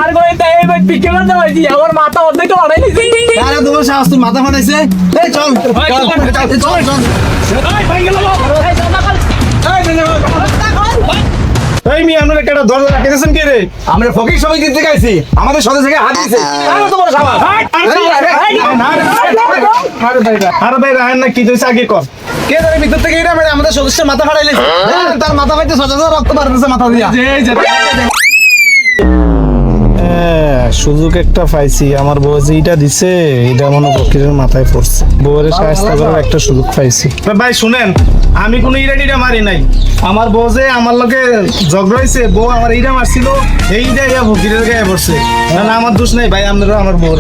আর কই তাই এই বিকেলে যাইছি আমার মাথা অর্ধেক বাড়াই নিছি আরে তোমার সাহস তুই মাথা ফাটাইছে এই চল চল চল চল এই ভাই গেল এই সকাল এই মি আমরা একটা দরজা রাখিয়েছেন কে রে? আমরা ফকির সমিতি থেকে আইছি আমাদের সদস্য থেকে হাত দিয়েছে আরে তোমার সাবাস আরে ভাই রাহেন না কি তুই আগে কর। কে জানে ভিতর থেকে এটা মানে আমাদের সদস্যের মাথা ফাটাইলে তার মাথা ফাইতে সদস্য রক্ত বাড়তেছে মাথা দিয়া সুযোগ একটা পাইছি, আমার বউ যে এটা দিছে এটা মনে ফকিরের মাথায় পড়ছে, বউয়ের সাহায্য করার একটা সুযোগ পাইছি। ভাই শুনেন, আমি কোনো ইরাডিটা মারি নাই, আমার বউ যে আমার লগে ঝগড়া হয়েছে, বউ আমার ইরা মারছিল, এইটা ইয়া ফকিরের গায়ে পড়ছে, না আমার দোষ নাই ভাই, আপনারও আমার বউর